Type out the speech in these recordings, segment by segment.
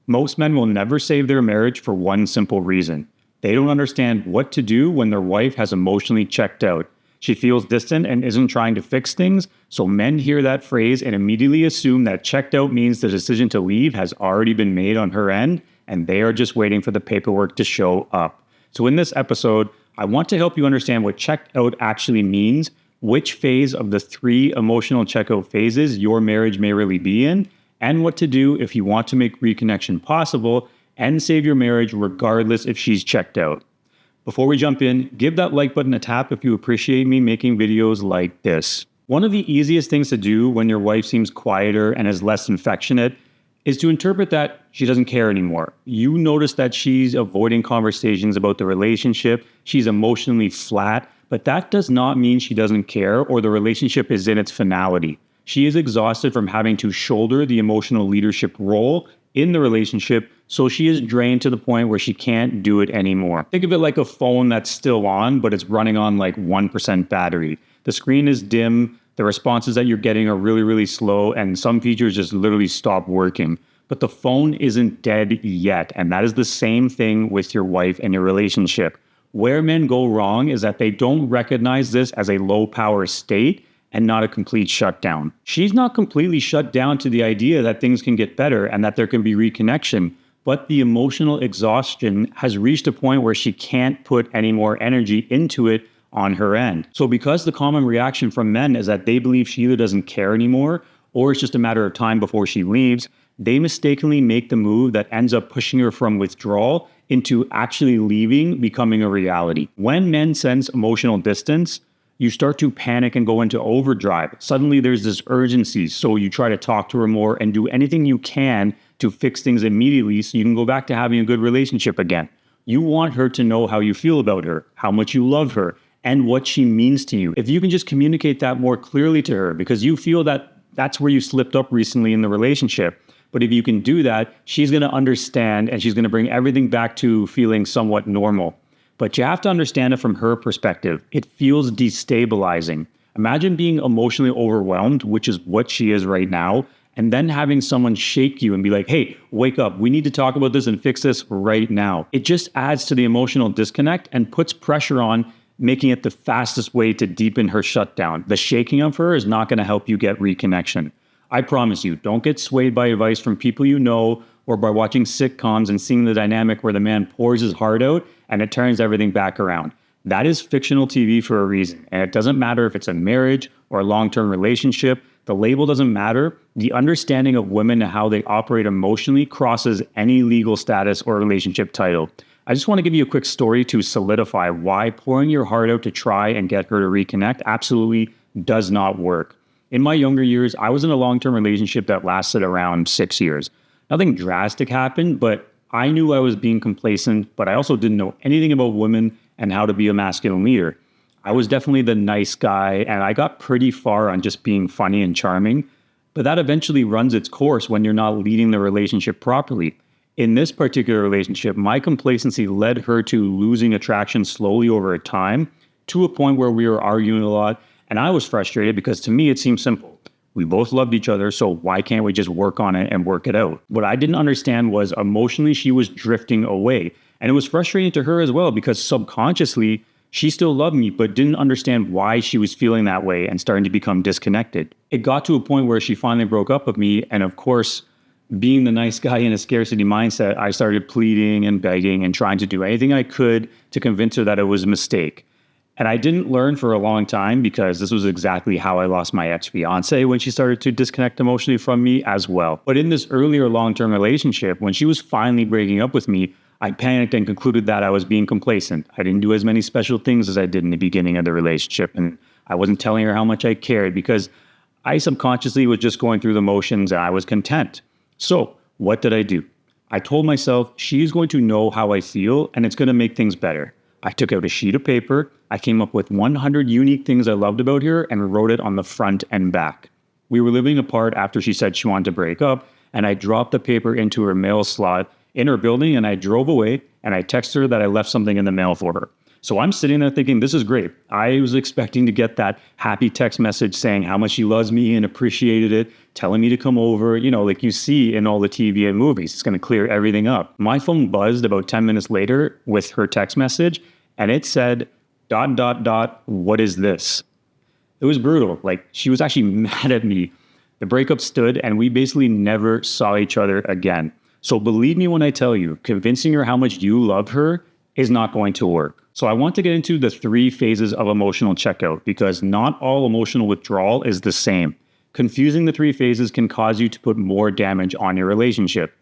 Most men will never save their marriage for one simple reason. They don't understand what to do when their wife has emotionally checked out. She feels distant and isn't trying to fix things, so men hear that phrase and immediately assume that checked out means the decision to leave has already been made on her end, and they are just waiting for the paperwork to show up. So in this episode, I want to help you understand what checked out actually means, which phase of the 3 emotional checkout phases your marriage may really be in, and what to do if you want to make reconnection possible and save your marriage regardless if she's checked out. Before we jump in, give that like button a tap if you appreciate me making videos like this. One of the easiest things to do when your wife seems quieter and is less affectionate is to interpret that she doesn't care anymore. You notice that she's avoiding conversations about the relationship, she's emotionally flat, but that does not mean she doesn't care or the relationship is in its finality. She is exhausted from having to shoulder the emotional leadership role in the relationship, so she is drained to the point where she can't do it anymore. Think of it like a phone that's still on, but it's running on like 1% battery. The screen is dim, the responses that you're getting are really, really slow, and some features just literally stop working. But the phone isn't dead yet, and that is the same thing with your wife and your relationship. Where men go wrong is that they don't recognize this as a low power state and not a complete shutdown. She's not completely shut down to the idea that things can get better and that there can be reconnection, but the emotional exhaustion has reached a point where she can't put any more energy into it on her end. So because the common reaction from men is that they believe she either doesn't care anymore or it's just a matter of time before she leaves, they mistakenly make the move that ends up pushing her from withdrawal into actually leaving becoming a reality. When men sense emotional distance, you start to panic and go into overdrive. Suddenly there's this urgency, so you try to talk to her more and do anything you can to fix things immediately so you can go back to having a good relationship again. You want her to know how you feel about her, how much you love her, and what she means to you. If you can just communicate that more clearly to her, because you feel that that's where you slipped up recently in the relationship. But if you can do that, she's going to understand and she's going to bring everything back to feeling somewhat normal. But you have to understand it from her perspective. It feels destabilizing. Imagine being emotionally overwhelmed, which is what she is right now, and then having someone shake you and be like, hey, wake up. We need to talk about this and fix this right now. It just adds to the emotional disconnect and puts pressure on, making it the fastest way to deepen her shutdown. The shaking of her is not going to help you get reconnection. I promise you, don't get swayed by advice from people you know or by watching sitcoms and seeing the dynamic where the man pours his heart out and it turns everything back around. That is fictional TV for a reason, and it doesn't matter if it's a marriage or a long-term relationship. The label doesn't matter. The understanding of women and how they operate emotionally crosses any legal status or relationship title. I just want to give you a quick story to solidify why pouring your heart out to try and get her to reconnect absolutely does not work. In my younger years, I was in a long-term relationship that lasted around 6 years. Nothing drastic happened, but I knew I was being complacent, but I also didn't know anything about women and how to be a masculine leader. I was definitely the nice guy, and I got pretty far on just being funny and charming, but that eventually runs its course when you're not leading the relationship properly. In this particular relationship, my complacency led her to losing attraction slowly over time, to a point where we were arguing a lot, and I was frustrated because to me it seemed simple. We both loved each other, so why can't we just work on it and work it out? What I didn't understand was emotionally she was drifting away. And it was frustrating to her as well because subconsciously she still loved me but didn't understand why she was feeling that way and starting to become disconnected. It got to a point where she finally broke up with me, and of course, being the nice guy in a scarcity mindset, I started pleading and begging and trying to do anything I could to convince her that it was a mistake. And I didn't learn for a long time because this was exactly how I lost my ex-fiance when she started to disconnect emotionally from me as well. But in this earlier long-term relationship, when she was finally breaking up with me, I panicked and concluded that I was being complacent. I didn't do as many special things as I did in the beginning of the relationship, and I wasn't telling her how much I cared because I subconsciously was just going through the motions and I was content. So what did I do? I told myself she's going to know how I feel and it's going to make things better. I took out a sheet of paper, I came up with 100 unique things I loved about her and wrote it on the front and back. We were living apart after she said she wanted to break up, and I dropped the paper into her mail slot in her building and I drove away and I texted her that I left something in the mail for her. So I'm sitting there thinking, this is great. I was expecting to get that happy text message saying how much she loves me and appreciated it, telling me to come over, like you see in all the TV and movies. It's going to clear everything up. My phone buzzed about 10 minutes later with her text message, and it said, ... what is this? It was brutal. Like, she was actually mad at me. The breakup stood, and we basically never saw each other again. So believe me when I tell you, convincing her how much you love her is not going to work. So I want to get into the 3 phases of emotional checkout, because not all emotional withdrawal is the same. Confusing the 3 phases can cause you to put more damage on your relationship.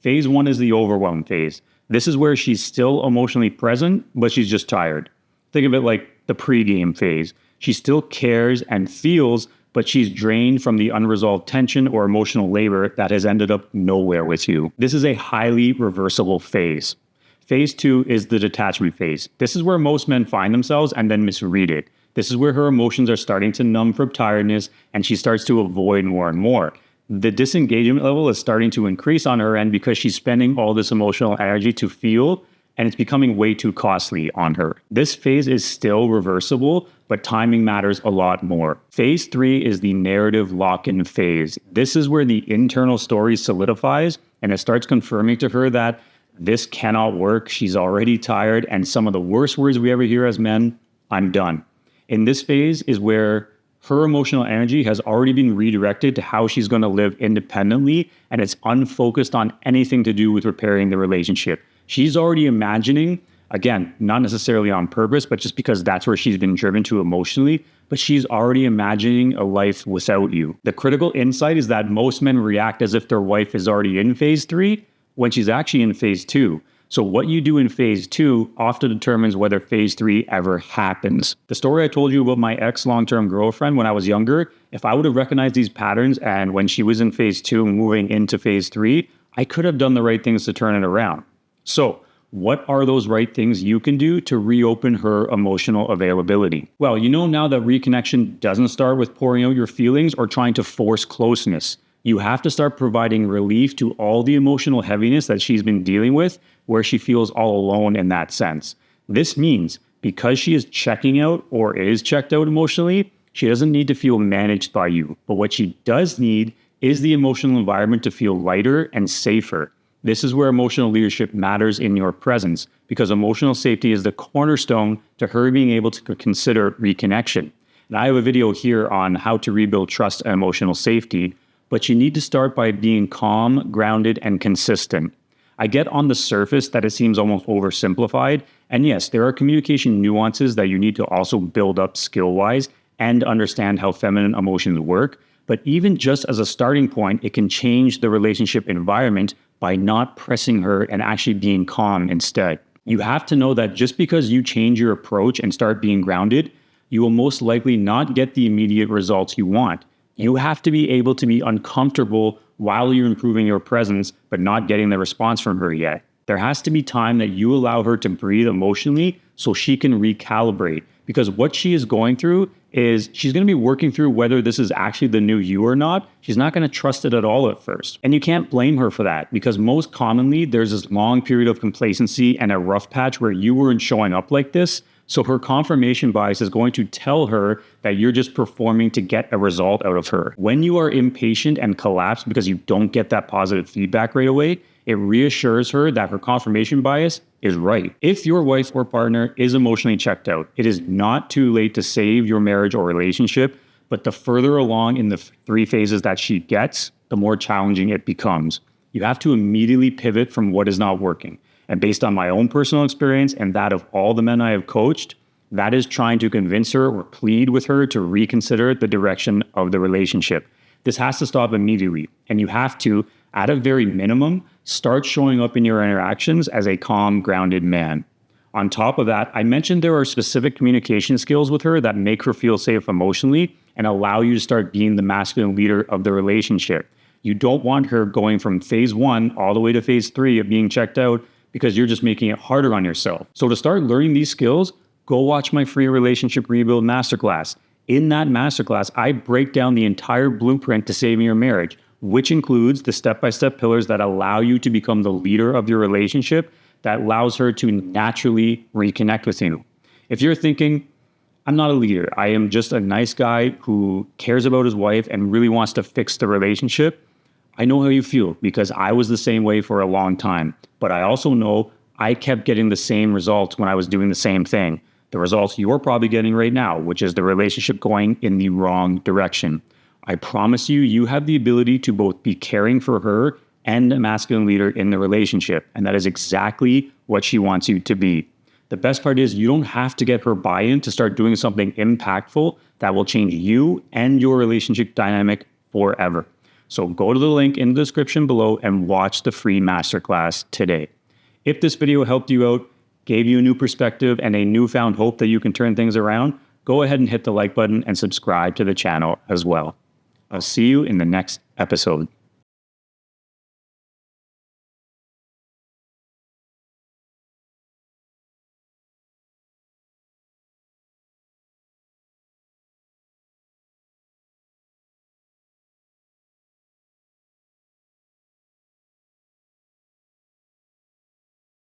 Phase 1 is the overwhelm phase. This is where she's still emotionally present, but she's just tired. Think of it like the pregame phase. She still cares and feels, but she's drained from the unresolved tension or emotional labor that has ended up nowhere with you. This is a highly reversible phase. Phase 2 is the detachment phase. This is where most men find themselves and then misread it. This is where her emotions are starting to numb from tiredness and she starts to avoid more and more. The disengagement level is starting to increase on her end because she's spending all this emotional energy to feel, and it's becoming way too costly on her. This phase is still reversible, but timing matters a lot more. Phase 3 is the narrative lock-in phase. This is where the internal story solidifies and it starts confirming to her that this cannot work, she's already tired, and some of the worst words we ever hear as men, I'm done. In this phase is where her emotional energy has already been redirected to how she's going to live independently, and it's unfocused on anything to do with repairing the relationship. She's already imagining, again, not necessarily on purpose, but just because that's where she's been driven to emotionally, but she's already imagining a life without you. The critical insight is that most men react as if their wife is already in phase 3 when she's actually in phase 2. So what you do in phase 2 often determines whether phase 3 ever happens. The story I told you about my ex long-term girlfriend when I was younger, if I would have recognized these patterns and when she was in phase 2 and moving into phase 3, I could have done the right things to turn it around. So what are those right things you can do to reopen her emotional availability? Well, you know now that reconnection doesn't start with pouring out your feelings or trying to force closeness. You have to start providing relief to all the emotional heaviness that she's been dealing with, where she feels all alone in that sense. This means because she is checking out or is checked out emotionally, she doesn't need to feel managed by you. But what she does need is the emotional environment to feel lighter and safer. This is where emotional leadership matters in your presence, because emotional safety is the cornerstone to her being able to consider reconnection. And I have a video here on how to rebuild trust and emotional safety, but you need to start by being calm, grounded, and consistent. I get on the surface that it seems almost oversimplified, and yes, there are communication nuances that you need to also build up skill-wise and understand how feminine emotions work, but even just as a starting point, it can change the relationship environment by not pressing her and actually being calm instead. You have to know that just because you change your approach and start being grounded, you will most likely not get the immediate results you want. You have to be able to be uncomfortable while you're improving your presence, but not getting the response from her yet. There has to be time that you allow her to breathe emotionally so she can recalibrate. Because what she is going through is she's going to be working through whether this is actually the new you or not. She's not going to trust it at all at first. And you can't blame her for that, because most commonly there's this long period of complacency and a rough patch where you weren't showing up like this. So her confirmation bias is going to tell her that you're just performing to get a result out of her. When you are impatient and collapse because you don't get that positive feedback right away, it reassures her that her confirmation bias is right. If your wife or partner is emotionally checked out, it is not too late to save your marriage or relationship, but the further along in the 3 phases that she gets, the more challenging it becomes. You have to immediately pivot from what is not working. And based on my own personal experience and that of all the men I have coached, that is trying to convince her or plead with her to reconsider the direction of the relationship. This has to stop immediately, and you have to, at a very minimum, start showing up in your interactions as a calm, grounded man. On top of that, I mentioned there are specific communication skills with her that make her feel safe emotionally and allow you to start being the masculine leader of the relationship. You don't want her going from phase 1 all the way to phase 3 of being checked out, because you're just making it harder on yourself. So to start learning these skills, go watch my free relationship rebuild masterclass. In that masterclass, I break down the entire blueprint to saving your marriage, which includes the step-by-step pillars that allow you to become the leader of your relationship, that allows her to naturally reconnect with you. If you're thinking, I'm not a leader, I am just a nice guy who cares about his wife and really wants to fix the relationship, I know how you feel because I was the same way for a long time. But I also know I kept getting the same results when I was doing the same thing. The results you're probably getting right now, which is the relationship going in the wrong direction. I promise you, you have the ability to both be caring for her and a masculine leader in the relationship. And that is exactly what she wants you to be. The best part is you don't have to get her buy-in to start doing something impactful that will change you and your relationship dynamic forever. So go to the link in the description below and watch the free masterclass today. If this video helped you out, gave you a new perspective and a newfound hope that you can turn things around, go ahead and hit the like button and subscribe to the channel as well. I'll see you in the next episode.